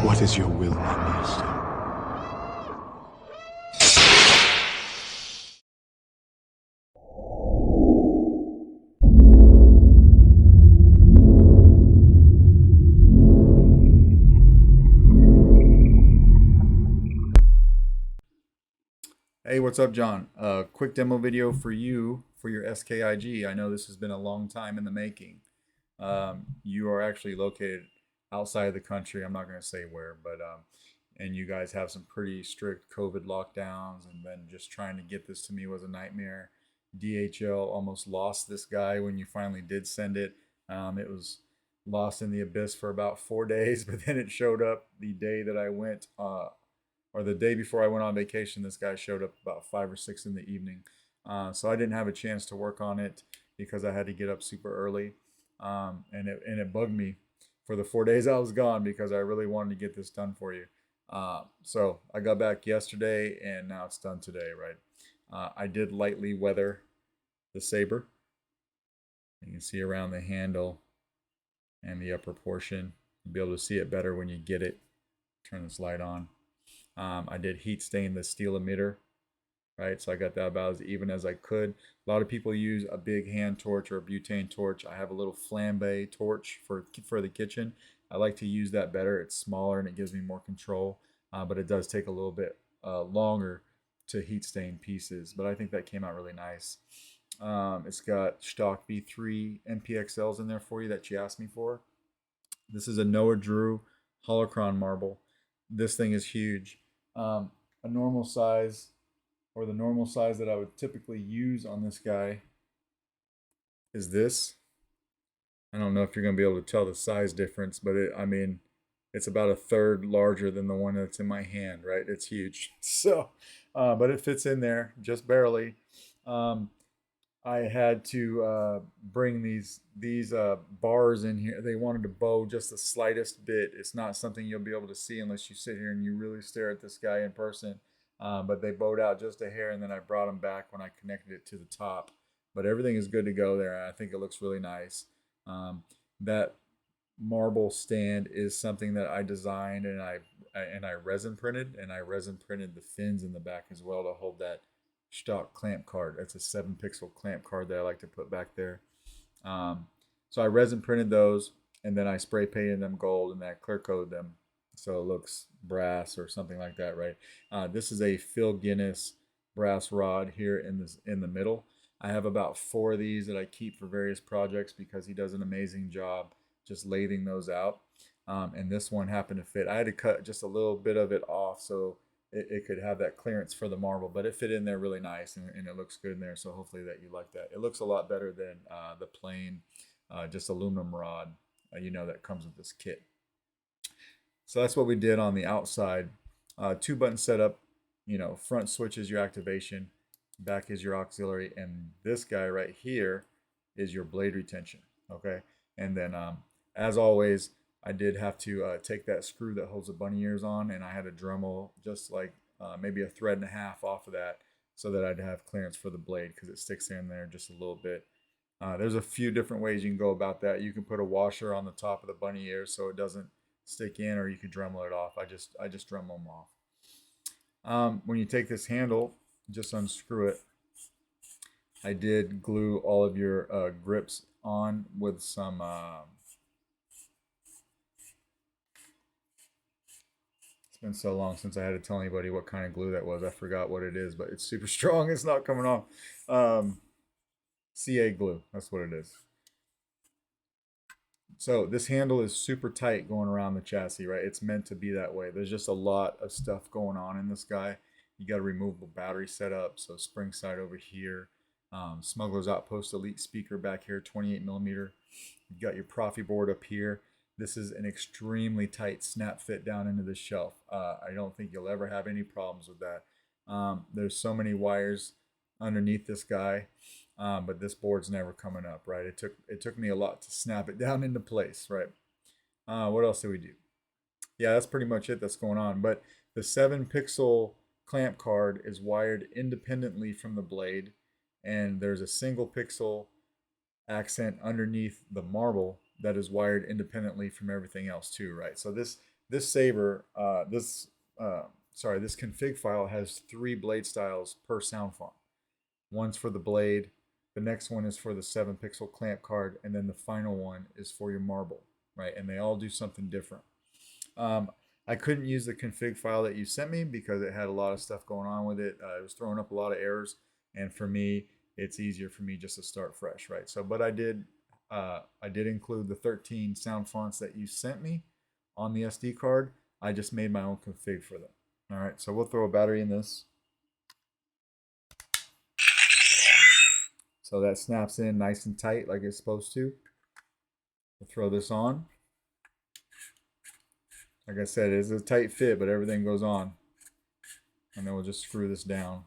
What is your will, my master? Hey, what's up, John? Quick demo video for you for your SKIG. I know this has been a long time in the making. You are actually located outside of the country. I'm not going to say where, but and you guys have some pretty strict COVID lockdowns, and then just trying to get this to me was a nightmare. DHL almost lost this guy when you finally did send it. It was lost in the abyss for about 4 days, but then it showed up the day that I went or the day before I went on vacation. This guy showed up about 5 or 6 in the evening. So I didn't have a chance to work on it because I had to get up super early. And it bugged me for the 4 days I was gone because I really wanted to get this done for you. So I got back yesterday and now it's done today, right? I did lightly weather the saber. You can see around the handle and the upper portion. You'll be able to see it better when you get it. Turn this light on. I did heat stain the steel emitter, right? So I got that about as even as I could. A lot of people use a big hand torch or a butane torch. I have a little flambe torch for the kitchen. I like to use that better. It's smaller and it gives me more control, but it does take a little bit longer to heat stain pieces. But I think that came out really nice. It's got stock V3 MPXLs in there for you that you asked me for. This is a Noah Drew holocron marble. This thing is huge. A normal size, or the normal size that I would typically use on this guy, is this. I don't know if you're going to be able to tell the size difference, but I mean, it's about a third larger than the one that's in my hand, right? It's huge. So, but it fits in there just barely. Um, I had to bring these bars in here. They wanted to bow just the slightest bit. It's not something you'll be able to see unless you sit here and you really stare at this guy in person. But they bowed out just a hair, and then I brought them back when I connected it to the top. But everything is good to go there. I think it looks really nice. That marble stand is something that I designed and I resin printed, and I resin printed the fins in the back as well to hold that stock clamp card. That's a 7 pixel clamp card that I like to put back there. Um, so I resin printed those, and then I spray painted them gold, and then I clear coated them so it looks brass or something like that, right? This is a Phil Ginnis brass rod here in the middle. I have about 4 of these that I keep for various projects because he does an amazing job just lathing those out. And this one happened to fit. I had to cut just a little bit of it off so it could have that clearance for the marble, but it fit in there really nice, and it looks good in there. So hopefully that you like that. It looks a lot better than the plain just aluminum rod, that comes with this kit. So that's what we did on the outside. 2 button setup. Front switch is your activation, back is your auxiliary, and this guy right here is your blade retention. Okay, and then as always, I did have to take that screw that holds the bunny ears on, and I had a Dremel just like maybe a thread and a half off of that so that I'd have clearance for the blade because it sticks in there just a little bit. There's a few different ways you can go about that. You can put a washer on the top of the bunny ears so it doesn't stick in, or you could Dremel it off. I just Dremel them off. When you take this handle, just unscrew it. I did glue all of your grips on with some it's been so long since I had to tell anybody what kind of glue that was. I forgot what it is, but it's super strong. It's not coming off. Um, CA glue, that's what it is. So this handle is super tight going around the chassis, right? It's meant to be that way. There's just a lot of stuff going on in this guy. You got a removable battery setup, so spring side over here. Smuggler's Outpost Elite speaker back here, 28 millimeter. You've got your Proffie board up here. This is an extremely tight snap fit down into the shelf. I don't think you'll ever have any problems with that. There's so many wires underneath this guy, but this board's never coming up, right? It took me a lot to snap it down into place, right? What else did we do? Yeah, that's pretty much it that's going on. But the 7 pixel clamp card is wired independently from the blade, and there's a single pixel accent underneath the marble that is wired independently from everything else too, right? So this saber, this config file has 3 blade styles per sound font. One's for the blade, the next one is for the 7 pixel clamp card, and then the final one is for your marble, right? And they all do something different. I couldn't use the config file that you sent me because it had a lot of stuff going on with it. It was throwing up a lot of errors, and for me, it's easier for me just to start fresh, right? So, but I did include the 13 sound fonts that you sent me on the SD card. I just made my own config for them. All right, so we'll throw a battery in this. So that snaps in nice and tight like it's supposed to. We'll throw this on. Like I said, it's a tight fit, but everything goes on. And then we'll just screw this down.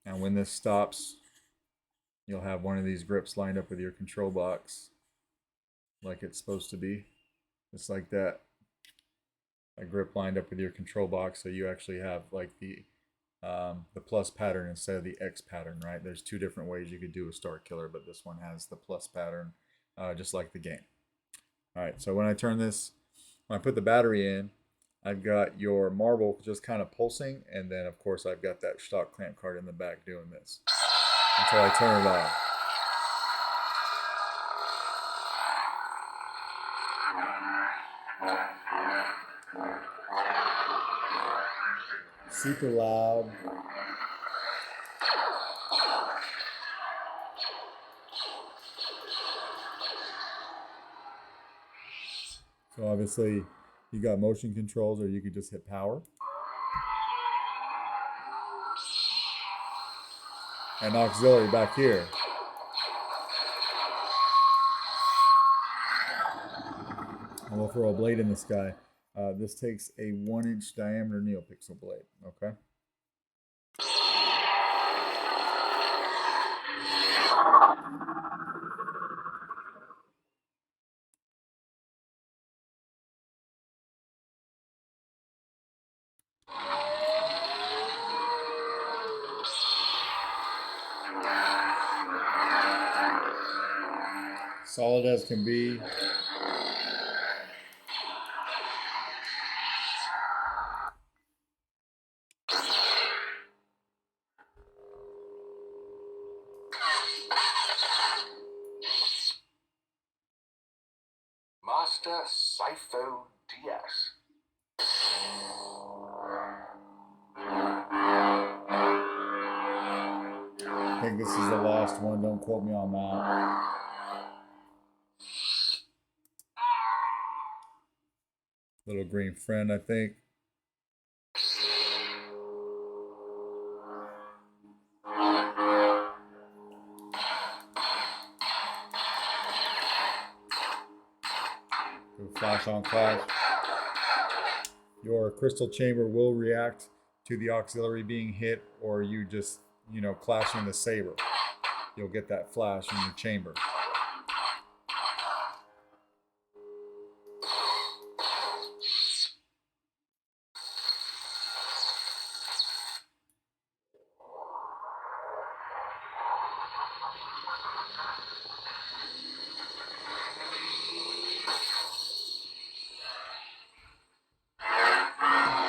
And when this stops, you'll have one of these grips lined up with your control box like it's supposed to be. Just like that. A grip lined up with your control box, so you actually have like the plus pattern instead of the X pattern, right? There's 2 different ways you could do a Starkiller, but this one has the plus pattern, just like the game. All right, so when I turn this, when I put the battery in, I've got your marble just kind of pulsing, and then of course I've got that stock clamp card in the back doing this until I turn it off. Super loud. So obviously you got motion controls, or you could just hit power. And auxiliary back here. And we'll throw a blade in this guy. This takes a 1-inch diameter neopixel blade, okay? Solid as can be. Master Sipho DS. I think this is the last one. Don't quote me on that. Little green friend, I think. Do flash on flash. Your crystal chamber will react to the auxiliary being hit, or you just, clashing the saber. You'll get that flash in your chamber.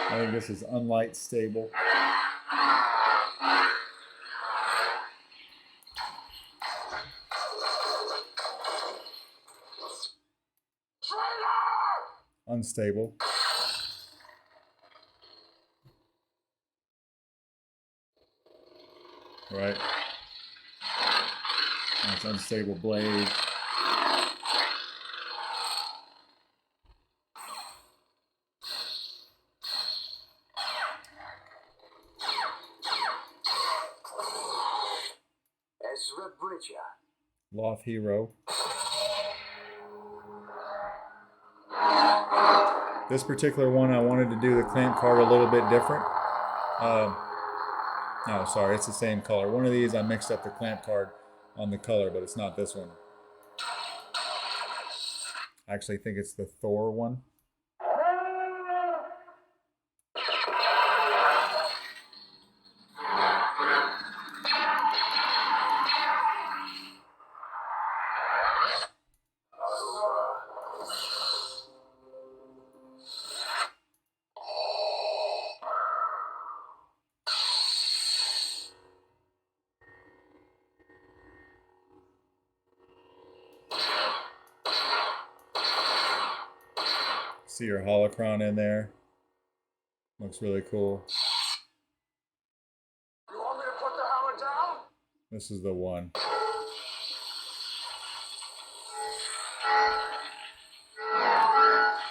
I think this is unlight stable. Unstable. Right. That's unstable blade. Loth Hero. This particular one, I wanted to do the clamp card a little bit different. No, sorry, it's the same color. One of these, I mixed up the clamp card on the color, but it's not this one. I actually think it's the Thor one. See your holocron in there. Looks really cool. You want me to put the hammer down? This is the one.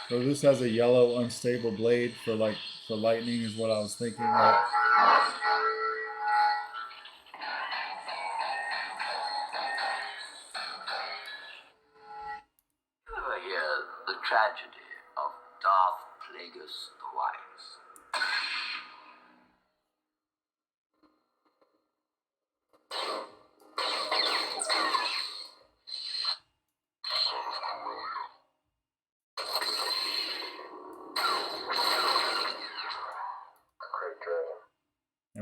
So this has a yellow unstable blade for lightning is what I was thinking. Like, You ever hear the tragedy of Darth Plagueis the Wise?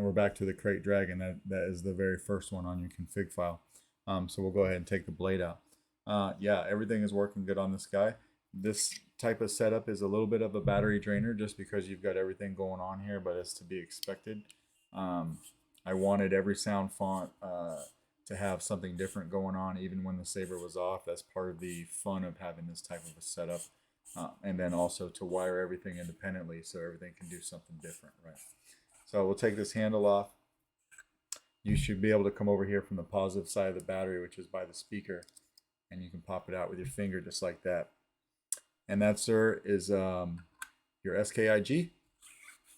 and we're back to the crate dragon. That is the very first one on your config file. So we'll go ahead and take the blade out. Yeah, everything is working good on this guy. This type of setup is a little bit of a battery drainer just because you've got everything going on here, but it's to be expected. I wanted every sound font to have something different going on even when the saber was off. That's part of the fun of having this type of a setup. And then also to wire everything independently so everything can do something different, right? So we'll take this handle off. You should be able to come over here from the positive side of the battery, which is by the speaker, and you can pop it out with your finger just like that. And that, sir, is your SKIG.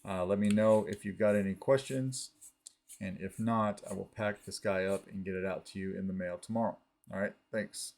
Let me know if you've got any questions, and if not, I will pack this guy up and get it out to you in the mail tomorrow. All right, thanks.